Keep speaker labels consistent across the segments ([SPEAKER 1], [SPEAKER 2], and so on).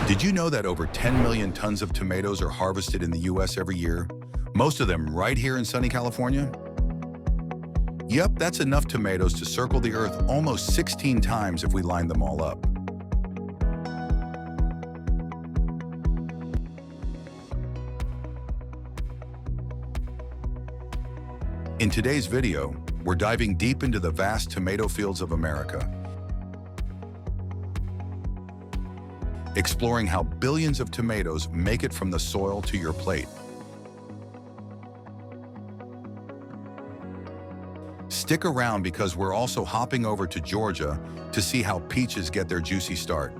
[SPEAKER 1] Did you know that over 10 million tons of tomatoes are harvested in the US every year? Most of them right here in sunny California? Yep, that's enough tomatoes to circle the earth almost 16 times if we line them all up. In today's video, we're diving deep into the vast tomato fields of America, exploring how billions of tomatoes make it from the soil to your plate. Stick around because we're also hopping over to Georgia to see how peaches get their juicy start.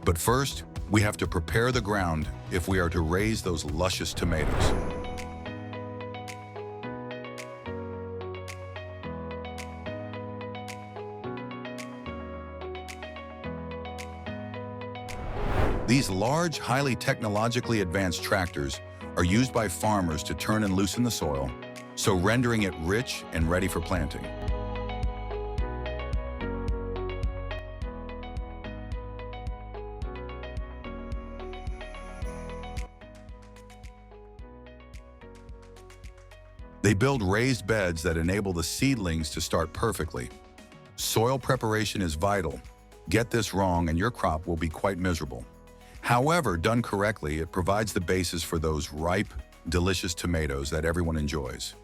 [SPEAKER 1] But first, we have to prepare the ground if we are to raise those luscious tomatoes. These large, highly technologically advanced tractors are used by farmers to turn and loosen the soil, so rendering it rich and ready for planting. They build raised beds that enable the seedlings to start perfectly. Soil preparation is vital. Get this wrong and your crop will be quite miserable. However, done correctly, it provides the basis for those ripe, delicious tomatoes that everyone enjoys.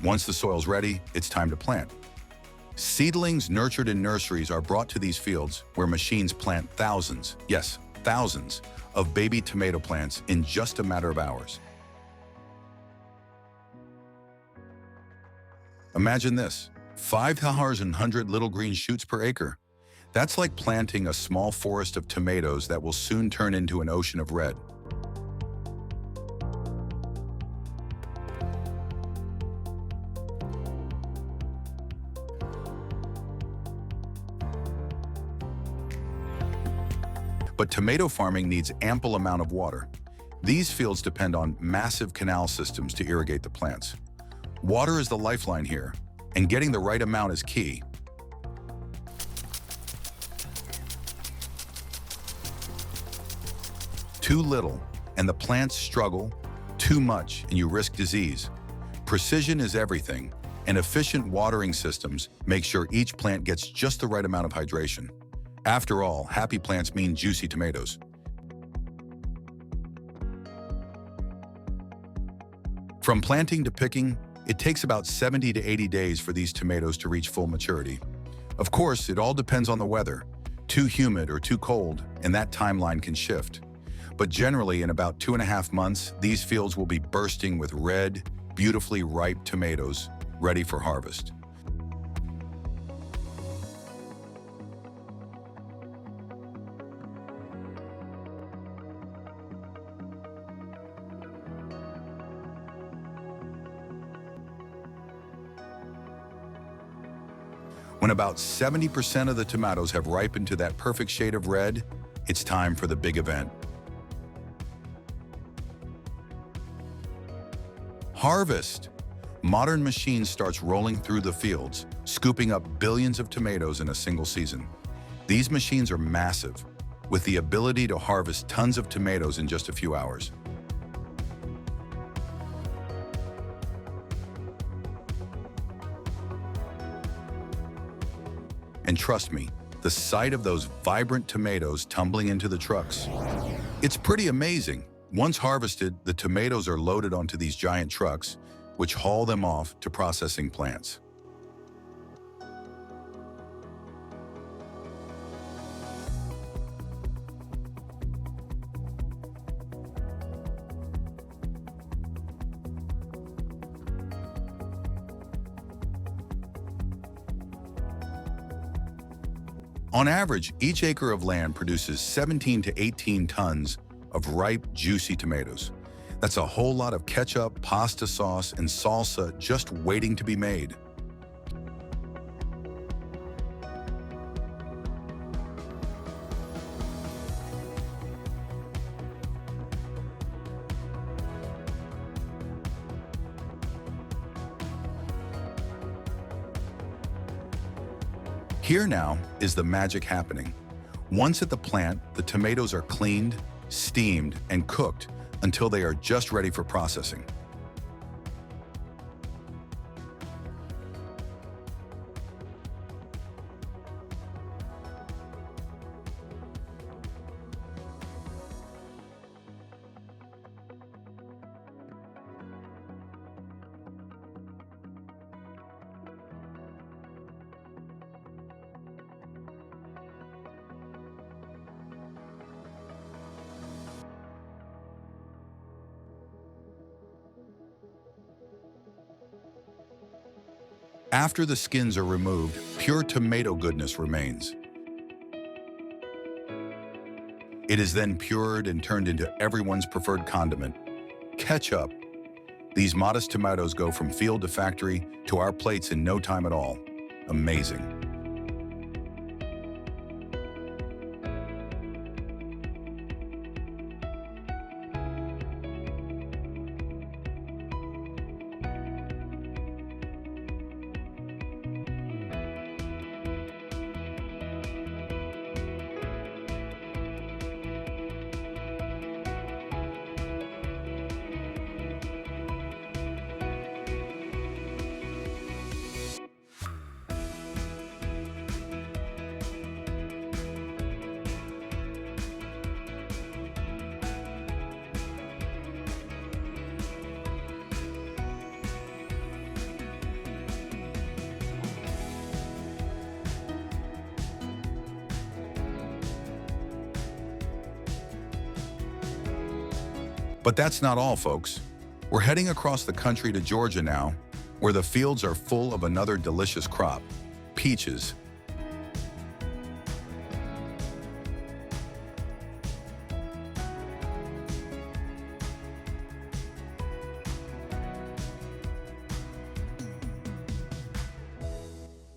[SPEAKER 1] Once the soil's ready, it's time to plant. Seedlings nurtured in nurseries are brought to these fields where machines plant thousands, yes, thousands, of baby tomato plants in just a matter of hours. Imagine this, 5,100 little green shoots per acre. That's like planting a small forest of tomatoes that will soon turn into an ocean of red. But tomato farming needs ample amount of water. These fields depend on massive canal systems to irrigate the plants. Water is the lifeline here, and getting the right amount is key. Too little, and the plants struggle. Too much, and you risk disease. Precision is everything, and efficient watering systems make sure each plant gets just the right amount of hydration. After all, happy plants mean juicy tomatoes. From planting to picking, it takes about 70 to 80 days for these tomatoes to reach full maturity. Of course, it all depends on the weather. Too humid or too cold, and that timeline can shift. But generally, in about 2.5 months, these fields will be bursting with red, beautifully ripe tomatoes, ready for harvest. When about 70% of the tomatoes have ripened to that perfect shade of red, it's time for the big event. Harvest! Modern machine starts rolling through the fields, scooping up billions of tomatoes in a single season. These machines are massive, with the ability to harvest tons of tomatoes in just a few hours. And trust me, the sight of those vibrant tomatoes tumbling into the trucks, it's pretty amazing. Once harvested, the tomatoes are loaded onto these giant trucks, which haul them off to processing plants. On average, each acre of land produces 17 to 18 tons of ripe, juicy tomatoes. That's a whole lot of ketchup, pasta sauce, and salsa just waiting to be made. Here now is the magic happening. Once at the plant, the tomatoes are cleaned, steamed, and cooked until they are just ready for processing. After the skins are removed, pure tomato goodness remains. It is then pured and turned into everyone's preferred condiment, ketchup. These modest tomatoes go from field to factory to our plates in no time at all. Amazing. But that's not all, folks. We're heading across the country to Georgia now, where the fields are full of another delicious crop, peaches.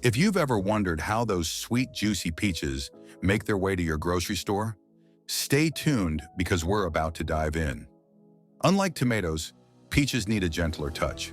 [SPEAKER 1] If you've ever wondered how those sweet, juicy peaches make their way to your grocery store, stay tuned because we're about to dive in. Unlike tomatoes, peaches need a gentler touch.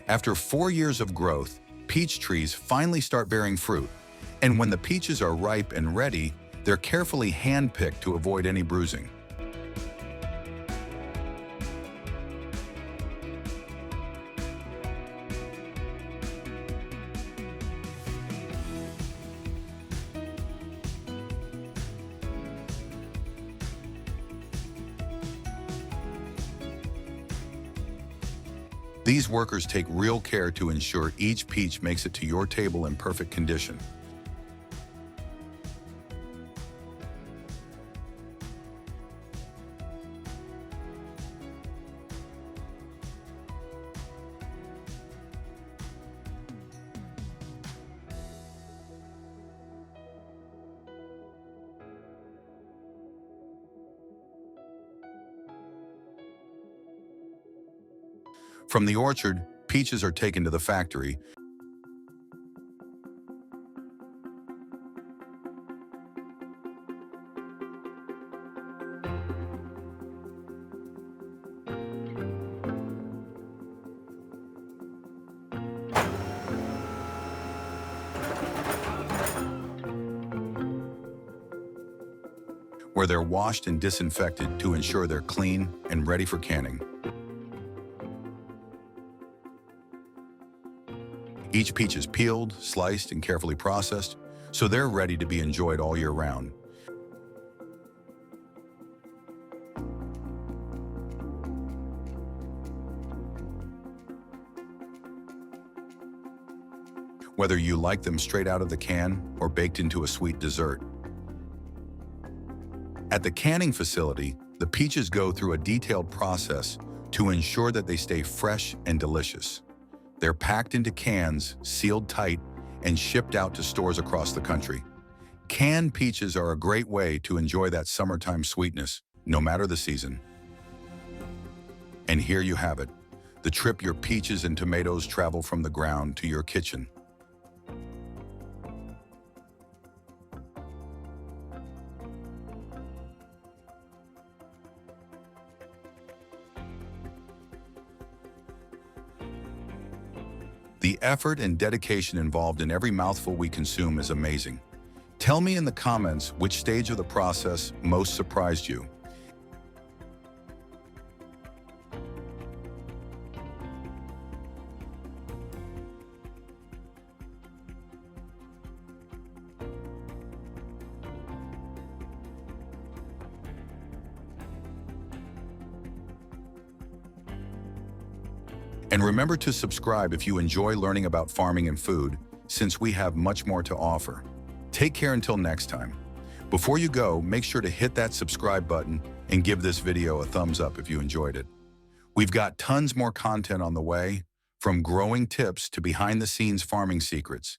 [SPEAKER 1] After 4 years of growth, peach trees finally start bearing fruit, and when the peaches are ripe and ready, they're carefully hand-picked to avoid any bruising. These workers take real care to ensure each peach makes it to your table in perfect condition. From the orchard, peaches are taken to the factory, where they're washed and disinfected to ensure they're clean and ready for canning. Each peach is peeled, sliced, and carefully processed, so they're ready to be enjoyed all year round. whether you like them straight out of the can or baked into a sweet dessert. At the canning facility, the peaches go through a detailed process to ensure that they stay fresh and delicious. They're packed into cans, sealed tight, and shipped out to stores across the country. Canned peaches are a great way to enjoy that summertime sweetness, no matter the season. And here you have it, the trip your peaches and tomatoes travel from the ground to your kitchen. The effort and dedication involved in every mouthful we consume is amazing. Tell me in the comments which stage of the process most surprised you. And remember to subscribe if you enjoy learning about farming and food, since we have much more to offer. Take care until next time. Before you go, make sure to hit that subscribe button and give this video a thumbs up if you enjoyed it. We've got tons more content on the way, from growing tips to behind-the-scenes farming secrets.